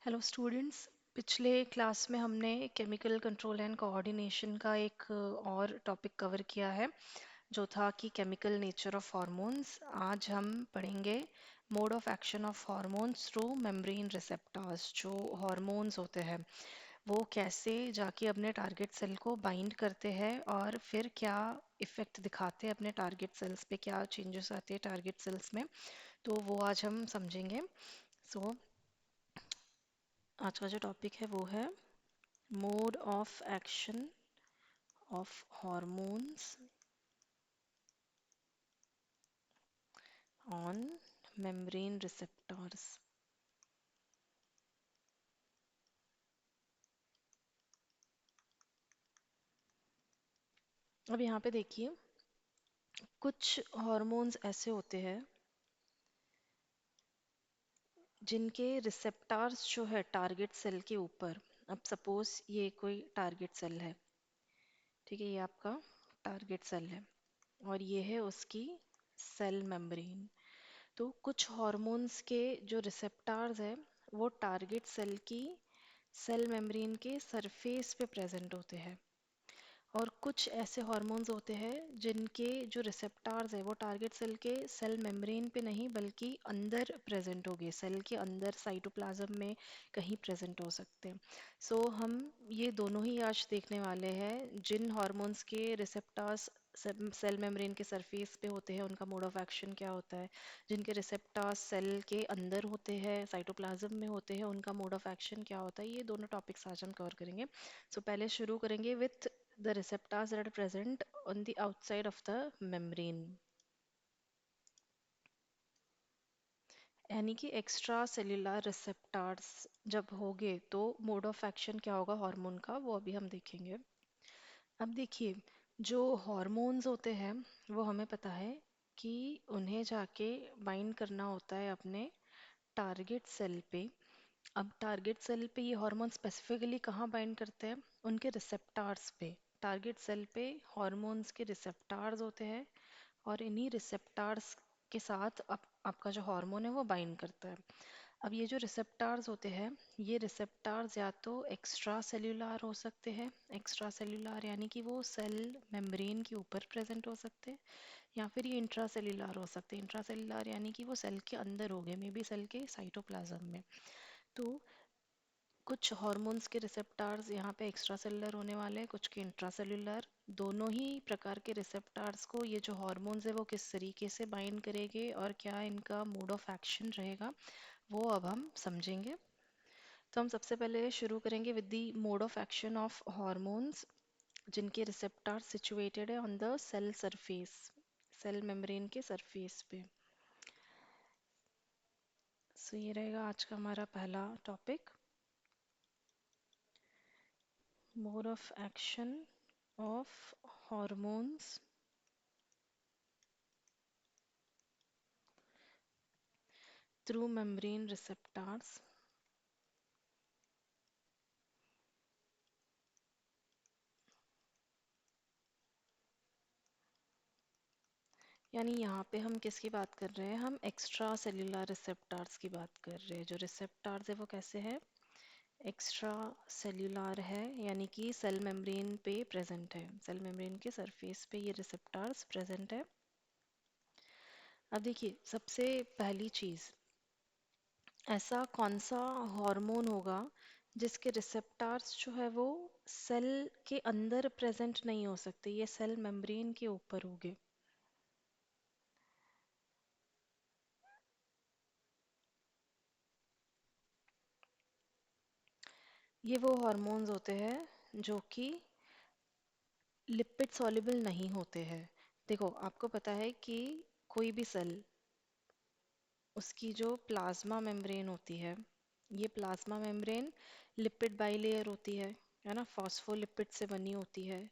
Hello students. पिछले class में हमने केमिकल कंट्रोल एंड कोऑर्डिनेशन का एक और टॉपिक कवर किया है जो था कि केमिकल नेचर ऑफ हार्मोन्स। आज हम पढ़ेंगे mode of action of hormones through membrane receptors. जो हार्मोन्स होते हैं वो कैसे जाके अपने टारगेट सेल को बाइंड करते हैं और फिर क्या इफ़ेक्ट दिखाते हैं अपने टारगेट सेल्स पे, क्या चेंजेस आते हैं टारगेट सेल्स में। तो वो आज हम समझेंगे। सो आज का जो टॉपिक है वो है mode of action of hormones on membrane receptors. अब यहाँ पे देखिए, कुछ हॉर्मोन्स ऐसे होते हैं जिनके रिसेप्टर्स जो है टारगेट सेल के ऊपर। अब सपोज ये कोई टारगेट सेल है, ठीक है, ये आपका टारगेट सेल है और ये है उसकी सेल मेम्ब्रेन। तो कुछ हॉर्मोन्स के जो रिसेप्टर्स है वो टारगेट सेल की सेल मेम्ब्रेन के सरफेस पे प्रेजेंट होते हैं। और कुछ ऐसे हार्मोन्स होते हैं जिनके जो रिसेप्टर्स है वो टारगेट सेल के सेल मेम्ब्रेन पे नहीं बल्कि अंदर प्रेजेंट होंगे, सेल के अंदर साइटोप्लाज्म में कहीं प्रेजेंट हो सकते हैं। सो हम ये दोनों ही आज देखने वाले हैं, जिन हार्मोन्स के रिसेप्टर्स सेल मेम्ब्रेन के सरफेस पे होते हैं उनका मोड ऑफ एक्शन क्या होता है, जिनके रिसेप्टर्स सेल के अंदर होते हैं साइटोप्लाज्म में होते हैं उनका मोड ऑफ एक्शन क्या होता है। ये दोनों टॉपिक्स आज हम कवर करेंगे। सो पहले शुरू करेंगे with the receptors that are present on the outside of the membrane, यानी कि एक्स्ट्रा सेल्यूलर रिसेप्टर्स जब होंगे तो मोड ऑफ एक्शन क्या होगा हार्मोन का, वो अभी हम देखेंगे। अब देखिए, जो हार्मोन्स होते हैं वो हमें पता है कि उन्हें जाके बाइंड करना होता है अपने टारगेट सेल पे। अब टारगेट सेल पे ये हार्मोन स्पेसिफिकली कहाँ बाइंड करते हैं, उनके रिसेप्टर्स पे। टारगेट सेल पे हार्मोन्स के रिसेप्टर्स होते हैं और इन्हीं रिसेप्टर्स के साथ आपका जो हार्मोन है वो बाइंड करता है। अब ये जो रिसेप्टर्स होते हैं, ये रिसेप्टर्स या तो एक्स्ट्रा सेल्यूलर हो सकते हैं, एक्स्ट्रा सेल्यूलर यानी कि वो सेल मेम्ब्रेन के ऊपर प्रेजेंट हो सकते हैं, या फिर ये इंट्रा सेल्यूलर हो सकते हैं। इंट्रा सेल्यूलर यानी कि वो सेल के अंदर हो गए, मे बी सेल के साइटोप्लाज्म में। तो कुछ हॉर्मोन्स के रिसेप्टर्स यहाँ पे एक्स्ट्रा सेलुलर होने वाले हैं, कुछ के इंट्रा सेलुलर। दोनों ही प्रकार के रिसेप्टर्स को ये जो हॉर्मोन्स है वो किस तरीके से बाइंड करेंगे और क्या इनका मोड ऑफ एक्शन रहेगा वो अब हम समझेंगे। तो हम सबसे पहले शुरू करेंगे with the mode of action of hormones जिनके रिसेप्टर सिचुएटेड है on the cell surface, cell membrane के सरफेस पे। सो ये रहेगा आज का हमारा पहला topic, mode of action of hormones through membrane receptors। यानी यहाँ पे हम किसकी बात कर रहे हैं, हम एक्स्ट्रा सेल्यूलर रिसेप्टर्स की बात कर रहे हैं। जो रिसेप्टर्स है वो कैसे है, एक्स्ट्रा सेल्यूलर है, यानी कि सेल मेम्ब्रेन पे प्रेजेंट है, सेल मेम्ब्रेन के सरफेस पे ये रिसेप्टर्स प्रेजेंट है। अब देखिए, सबसे पहली चीज़, ऐसा कौन सा हार्मोन होगा जिसके रिसेप्टर्स जो है वो सेल के अंदर प्रेजेंट नहीं हो सकते, ये सेल मेम्ब्रेन के ऊपर होंगे। ये वो हार्मोन्स होते हैं जो कि लिपिड सॉल्युबल नहीं होते हैं। देखो, आपको पता है कि कोई भी सेल, उसकी जो प्लाज्मा मेम्ब्रेन होती है, ये प्लाज्मा मेम्ब्रेन लिपिड बाइलेयर होती है ना, फॉस्फोलिपिड से बनी होती है।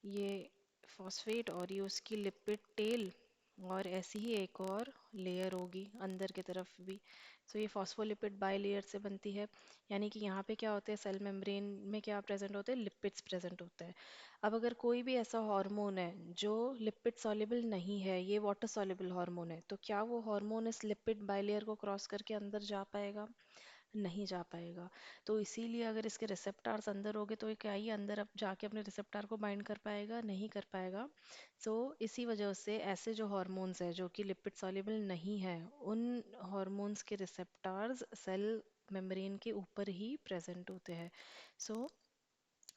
ये फॉस्फेट और ये उसकी लिपिड टेल, और ऐसी ही एक और लेयर होगी अंदर की तरफ भी। सो ये फॉस्फोलिपिड बाइलेयर से बनती है। यानी कि यहाँ पे क्या होते हैं, सेल मेम्ब्रेन में क्या प्रेजेंट होते हैं, लिपिड्स प्रेजेंट होते हैं। अब अगर कोई भी ऐसा हार्मोन है जो लिपिड सॉल्युबल नहीं है, ये वाटर सॉल्युबल हार्मोन है, तो क्या वो हार्मोन इस लिपिड बाइलेयर को क्रॉस करके अंदर जा पाएगा, नहीं जा पाएगा। तो इसीलिए अगर इसके रिसेप्टार्स अंदर होंगे तो ये क्या ही अंदर अब जाके अपने रिसेप्टार को बाइंड कर पाएगा, नहीं कर पाएगा। सो इसी वजह से ऐसे जो हार्मोन्स है जो कि लिपिड सॉल्युबल नहीं है, उन हार्मोन्स के रिसेप्टार्स सेल मेम्ब्रेन के ऊपर ही प्रेजेंट होते हैं। सो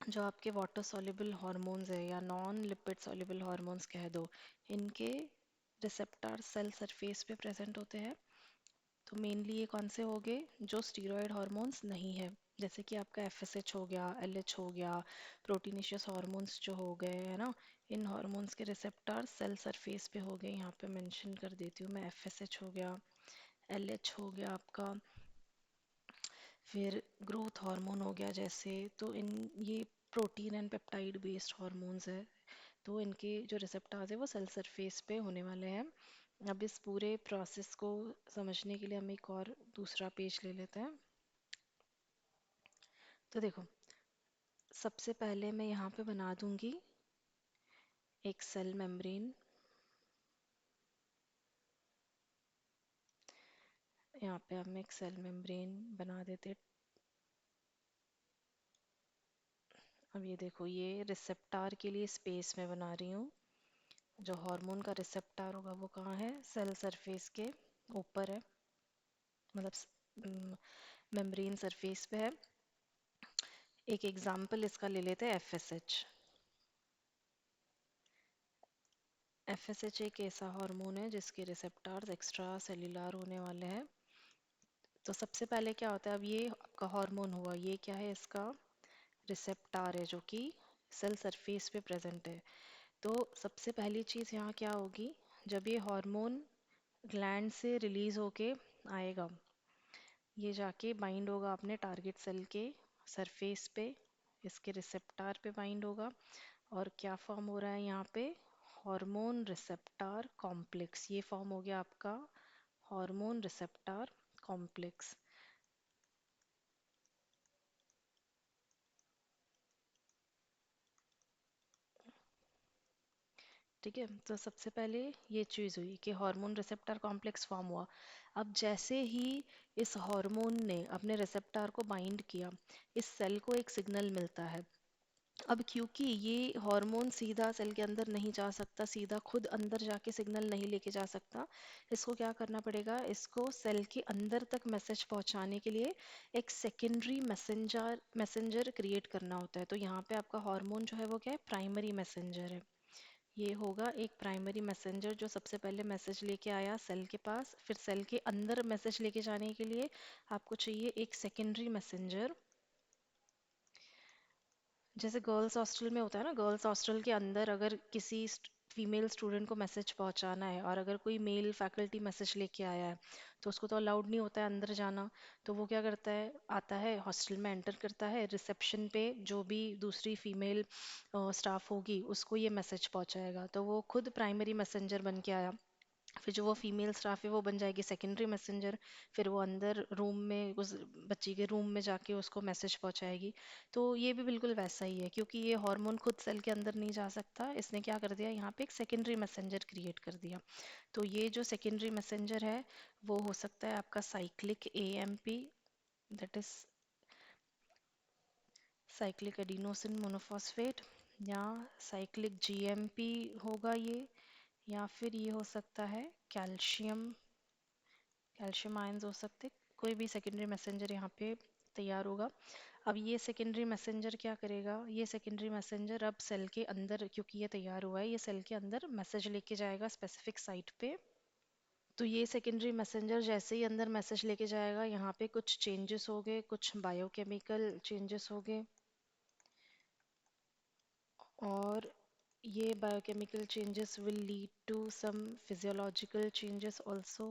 जो आपके वाटर सॉल्युबल हार्मोन्स है या नॉन लिपिड सॉल्युबल हार्मोन्स कह दो, इनके रिसेप्टार सेल सरफेस पे प्रेजेंट होते हैं। तो मेनली ये कौन से हो गए, जो स्टीरॉयड हार्मोन्स नहीं है, जैसे कि आपका एफएसएच हो गया, एलएच हो गया, प्रोटीनेशियस हार्मोन्स जो हो गए है ना, इन हार्मोन्स के रिसेप्टार सेल सरफेस पे हो गए। यहाँ पे मेंशन कर देती हूँ मैं, एफएसएच हो गया, एलएच हो गया आपका, फिर ग्रोथ हार्मोन हो गया जैसे। तो इन ये protein and peptide based hormones है, तो इनके जो रिसेप्टार्स है वो सेल सरफेस पे होने वाले हैं। अब इस पूरे प्रोसेस को समझने के लिए हम एक और दूसरा पेज ले लेते हैं। तो देखो, सबसे पहले मैं यहाँ पे बना दूंगी एक सेल मेम्ब्रेन। यहाँ पे हम एक सेल मेम्ब्रेन बना देते। अब ये देखो, ये रिसेप्टार के लिए स्पेस में बना रही हूँ। जो हार्मोन का रिसेप्टार होगा वो कहाँ है, सेल सरफेस के ऊपर है, मतलब मेम्ब्रेन सरफेस पे है। एक एग्जांपल इसका ले लेते हैं, एफएसएच। एफएसएच एक ऐसा हार्मोन है जिसके रिसेप्टार्स एक्स्ट्रा सेल्यूलर होने वाले हैं। तो सबसे पहले क्या होता है, अब ये आपका हार्मोन हुआ, ये क्या है, इसका रिसेप्टार है जो कि सेल सरफेस पे प्रेजेंट है। तो सबसे पहली चीज़ यहाँ क्या होगी, जब ये हार्मोन ग्लैंड से रिलीज होके आएगा, ये जाके बाइंड होगा अपने टारगेट सेल के सरफेस पे, इसके रिसेप्टार पे बाइंड होगा। और क्या फॉर्म हो रहा है यहाँ पे, हार्मोन रिसेप्टार कॉम्प्लेक्स। ये फॉर्म हो गया आपका हार्मोन रिसेप्टार कॉम्प्लेक्स। ठीक है, तो सबसे पहले ये चीज़ हुई कि हार्मोन रिसेप्टर कॉम्प्लेक्स फॉर्म हुआ। अब जैसे ही इस हार्मोन ने अपने रिसेप्टर को बाइंड किया, इस सेल को एक सिग्नल मिलता है। अब क्योंकि ये हार्मोन सीधा सेल के अंदर नहीं जा सकता, सीधा खुद अंदर जाके सिग्नल नहीं लेके जा सकता, इसको क्या करना पड़ेगा, इसको सेल के अंदर तक मैसेज पहुंचाने के लिए एक सेकेंडरी मैसेंजर क्रिएट करना होता है। तो यहाँ पे आपका हार्मोन जो है वो क्या है, प्राइमरी मैसेंजर है। ये होगा एक प्राइमरी मैसेंजर जो सबसे पहले मैसेज लेके आया सेल के पास, फिर सेल के अंदर मैसेज लेके जाने के लिए आपको चाहिए एक सेकेंडरी मैसेंजर। जैसे गर्ल्स हॉस्टल में होता है ना, गर्ल्स हॉस्टल के अंदर अगर किसी फीमेल स्टूडेंट को मैसेज पहुंचाना है और अगर कोई मेल फैकल्टी मैसेज लेके आया है, तो उसको तो अलाउड नहीं होता है अंदर जाना। तो वो क्या करता है, आता है हॉस्टल में, एंटर करता है, रिसेप्शन पे जो भी दूसरी फीमेल स्टाफ होगी उसको ये मैसेज पहुंचाएगा। तो वो खुद प्राइमरी मैसेंजर बन के आया। फिर जो वो फीमेल स्टाफ है वो बन जाएगी सेकेंडरी मैसेंजर। फिर वो अंदर रूम में उस बच्ची के रूम में जाके उसको मैसेज पहुंचाएगी। तो ये भी बिल्कुल वैसा ही है, क्योंकि ये हार्मोन खुद सेल के अंदर नहीं जा सकता, इसने क्या कर दिया, यहाँ पे एक सेकेंडरी मैसेंजर क्रिएट कर दिया। तो ये जो सेकेंडरी मैसेंजर है वो हो सकता है आपका cyclic AMP, that is cyclic adenosine monophosphate, या साइक्लिक जीएमपी होगा ये, या फिर ये हो सकता है कैल्शियम, कैल्शियम आयंस हो सकते। कोई भी सेकेंडरी मैसेंजर यहाँ पे तैयार होगा। अब ये सेकेंडरी मैसेंजर क्या करेगा, ये सेकेंडरी मैसेंजर अब सेल के अंदर, क्योंकि ये तैयार हुआ है, ये सेल के अंदर मैसेज लेके जाएगा स्पेसिफिक साइट पे। तो ये सेकेंडरी मैसेंजर जैसे ही अंदर मैसेज लेके जाएगा, यहाँ पे कुछ चेंजेस हो गए, कुछ बायोकेमिकल चेंजेस हो गए, और ये biochemical changes will lead to some physiological changes also.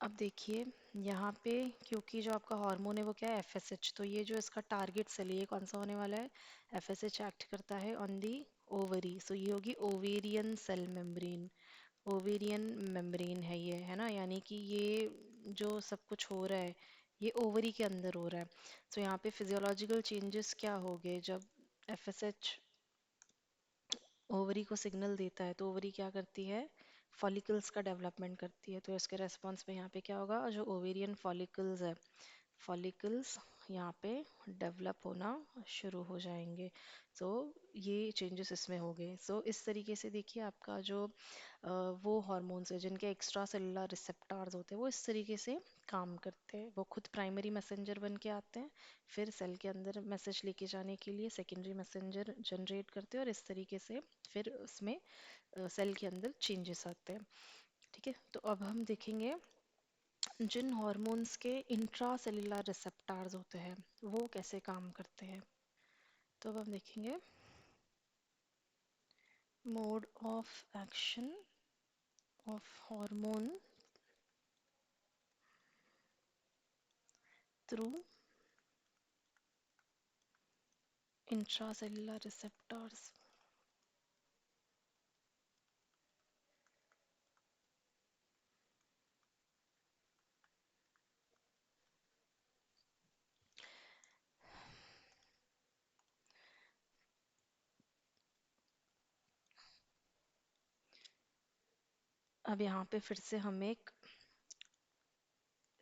अब देखिए यहाँ पे, क्योंकि जो आपका हार्मोन है वो क्या है, एफएसएच, तो ये जो इसका टारगेट सेल है ये कौन सा होने वाला है, एफएसएच एक्ट करता है ऑन दी ओवरी। सो ये होगी ovarian cell membrane. Ovarian membrane है ये, है ना, यानी कि ये जो सब कुछ हो रहा है ये ओवरी के अंदर हो रहा है। सो यहाँ पे फिजियोलॉजिकल चेंजेस क्या हो गए, जब एफएसएच ओवरी को सिग्नल देता है तो ओवरी क्या करती है, फॉलिकल्स का डेवलपमेंट करती है। तो इसके रेस्पॉन्स में यहाँ पे क्या होगा, जो ओवेरियन फॉलिकल्स है, फॉलिकल्स यहाँ पे डेवलप होना शुरू हो जाएंगे। सो ये चेंजेस इसमें हो गए। सो इस तरीके से देखिए आपका जो वो हार्मोन्स है जिनके एक्स्ट्रा सेलुलर रिसेप्टर्स होते हैं वो इस तरीके से काम करते हैं। वो खुद प्राइमरी मैसेंजर बन के आते हैं, फिर सेल के अंदर मैसेज लेके जाने के लिए सेकेंडरी मैसेंजर जनरेट करते हैं, और इस तरीके से फिर उसमें सेल के अंदर चेंजेस आते हैं। ठीक है, तो अब हम देखेंगे जिन हॉर्मोन्स के इंट्रा सेलुलर रिसेप्टर्स होते हैं वो कैसे काम करते हैं। तो अब हम देखेंगे mode of action of hormone through intra cellular receptors. अब यहाँ पे फिर से हम एक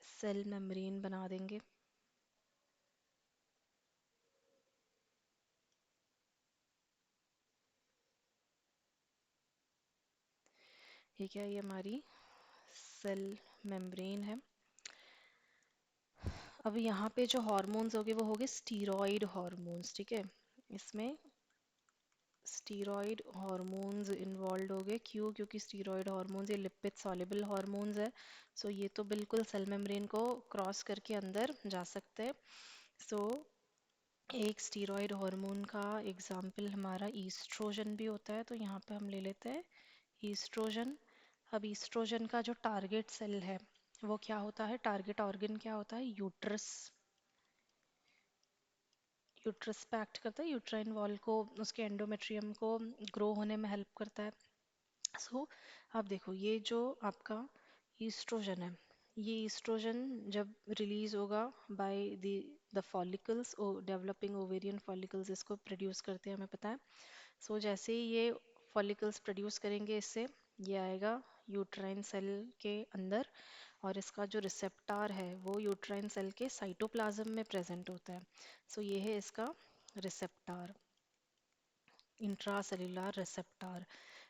सेल मेम्ब्रेन बना देंगे। ठीक है, ये हमारी सेल मेम्ब्रेन है। अब यहाँ पे जो हार्मोन्स होंगे वो होंगे स्टीरॉयड हार्मोन्स। ठीक है, इसमें स्टीरॉयड हार्मोन्स इन्वॉल्व हो गए। क्यों? क्योंकि स्टीरॉयड हार्मोन्स ये लिपिड सॉल्युबल हार्मोन्स है। सो ये तो बिल्कुल सेल मेम्ब्रेन को क्रॉस करके अंदर जा सकते हैं। सो एक स्टीरॉयड हार्मोन का एग्जाम्पल हमारा ईस्ट्रोजन भी होता है। तो यहाँ पे हम ले लेते हैं ईस्ट्रोजन। अब ईस्ट्रोजन का जो टारगेट सेल है वो क्या होता है, टारगेट ऑर्गन क्या होता है, यूट्रस। यूट्रस पे एक्ट करता है, यूट्राइन वॉल को, उसके एंडोमेट्रियम को ग्रो होने में हेल्प करता है। सो आप देखो ये जो आपका ईस्ट्रोजन है, ये ईस्ट्रोजन जब रिलीज होगा by the follicles, developing ovarian follicles इसको प्रोड्यूस करते हैं, हमें पता है। सो जैसे ही ये फॉलिकल्स प्रोड्यूस करेंगे, इससे ये आएगा यूट्राइन सेल के अंदर, और इसका जो रिसेप्टार है वो यूट्राइन सेल के साइटोप्लाज्म में प्रेजेंट होता है। सो ये है इसका रिसेप्टार, इंट्रासेल्युलर रिसेप्टार।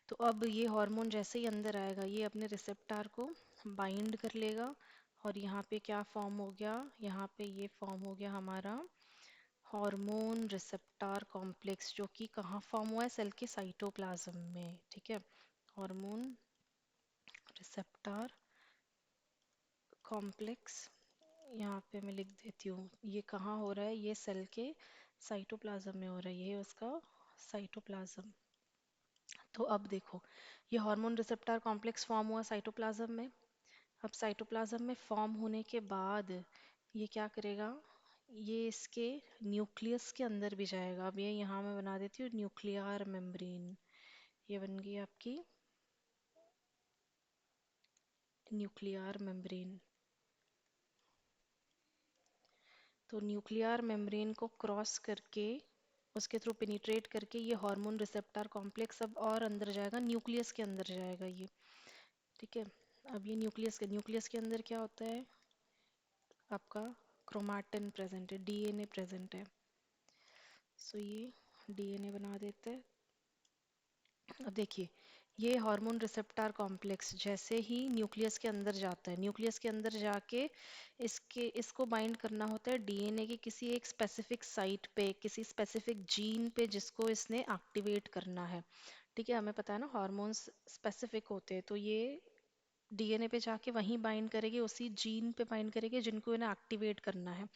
तो अब ये हार्मोन जैसे ही अंदर आएगा ये अपने रिसेप्टार को बाइंड कर लेगा, और यहाँ पे क्या फॉर्म हो गया, यहाँ पे ये फॉर्म हो गया हमारा हार्मोन रिसेप्टार कॉम्प्लेक्स, जो कि कहाँ फॉर्म हुआ है, सेल के साइटोप्लाज्म में। ठीक है, हार्मोन रिसेप्टार कॉम्प्लेक्स, यहाँ पे मैं लिख देती हूँ, ये कहाँ हो रहा है, ये सेल के साइटोप्लाज्म में हो रहा है, ये है उसका साइटोप्लाज्म। तो अब देखो ये हार्मोन रिसेप्टर कॉम्प्लेक्स फॉर्म हुआ साइटोप्लाज्म में। अब साइटोप्लाज्म में फॉर्म होने के बाद ये क्या करेगा, ये इसके न्यूक्लियस के अंदर भी जाएगा। अब ये यहाँ मैं बना देती हूँ न्यूक्लियर मेम्ब्रेन, ये बन गई आपकी न्यूक्लियर मेम्ब्रेन। तो न्यूक्लियर मेम्ब्रेन को क्रॉस करके, उसके थ्रू पेनिट्रेट करके ये हार्मोन रिसेप्टर कॉम्प्लेक्स अब और अंदर जाएगा, न्यूक्लियस के अंदर जाएगा ये। ठीक है, अब ये न्यूक्लियस के अंदर क्या होता है, आपका क्रोमैटिन प्रेजेंट है, डीएनए प्रेजेंट है। सो ये डीएनए बना देते हैं। अब देखिए ये हार्मोन रिसेप्टर कॉम्प्लेक्स जैसे ही न्यूक्लियस के अंदर जाता है, न्यूक्लियस के अंदर जाके इसको बाइंड करना होता है डीएनए की किसी एक स्पेसिफिक साइट पे, किसी स्पेसिफिक जीन पे जिसको इसने एक्टिवेट करना है। ठीक है, हमें पता है ना हार्मोन्स स्पेसिफिक होते हैं, तो ये डीएनए पे जाके वहीं बाइंड करेगी, उसी जीन पे बाइंड करेगी जिनको इन्हें एक्टिवेट करना है।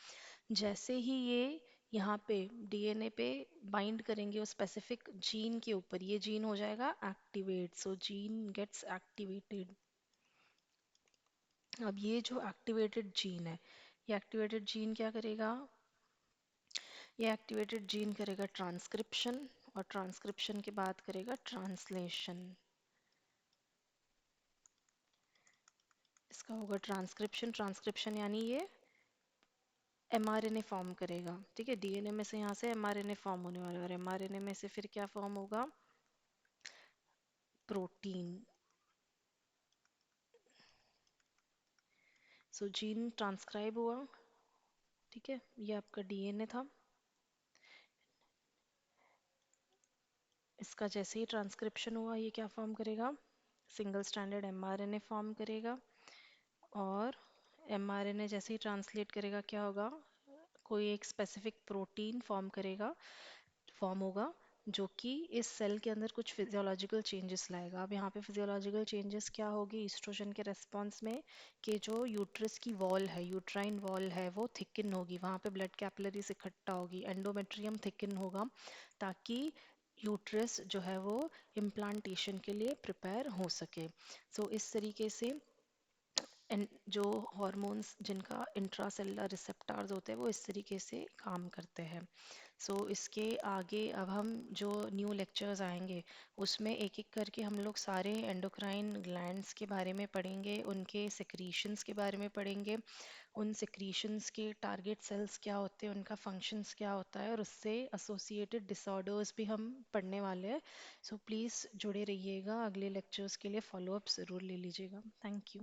जैसे ही ये यहाँ पे डीएनए पे बाइंड करेंगे उस स्पेसिफिक जीन के ऊपर, ये जीन हो जाएगा एक्टिवेट। सो जीन गेट्स एक्टिवेटेड। अब ये जो एक्टिवेटेड जीन है, ये एक्टिवेटेड जीन क्या करेगा, ये एक्टिवेटेड जीन करेगा ट्रांसक्रिप्शन, और ट्रांसक्रिप्शन के बाद करेगा ट्रांसलेशन। इसका होगा ट्रांसक्रिप्शन, ट्रांसक्रिप्शन यानी ये एमआरएनए फॉर्म करेगा। ठीक है, डीएनए में से यहाँ से एमआरएनए फॉर्म होने वाला है, और एमआरएनए में से फिर क्या फॉर्म होगा, प्रोटीन। सो जीन ट्रांसक्राइब हुआ, ठीक है, ये आपका डीएनए था। इसका जैसे ही ट्रांसक्रिप्शन हुआ ये क्या फॉर्म करेगा, सिंगल स्ट्रैंडेड एमआरएनए फॉर्म करेगा। और एमआरएनए जैसे ही ट्रांसलेट करेगा क्या होगा, कोई एक स्पेसिफिक प्रोटीन फॉर्म होगा जो कि इस सेल के अंदर कुछ फिजियोलॉजिकल चेंजेस लाएगा। अब यहाँ पे फिजियोलॉजिकल चेंजेस क्या होगी ईस्ट्रोजन के रेस्पॉन्स में, कि जो यूट्रस की वॉल है, यूट्राइन वॉल है, वो थिकन होगी, वहाँ पे ब्लड कैपिलरीज इकट्ठा होगी, एंडोमेट्रियम थिकन होगा, ताकि यूट्रस जो है वो इम्प्लांटेशन के लिए प्रिपेयर हो सके। सो इस तरीके से जो हॉर्मोन्स जिनका इंट्रासेलुलर रिसेप्टर्स होते हैं वो इस तरीके से काम करते हैं। इसके आगे अब हम जो न्यू लेक्चर्स आएंगे उसमें एक एक करके हम लोग सारे एंडोक्राइन ग्लैंड्स के बारे में पढ़ेंगे, उनके सेक्रीशंस के बारे में पढ़ेंगे, उन सेक्रीशंस के टारगेट सेल्स क्या होते हैं, उनका फंक्शंस क्या होता है, और उससे एसोसिएटेड डिसऑर्डर्स भी हम पढ़ने वाले हैं। प्लीज़ जुड़े रहिएगा, अगले लेक्चर्स के लिए फॉलोअप ज़रूर ले लीजिएगा। Thank you.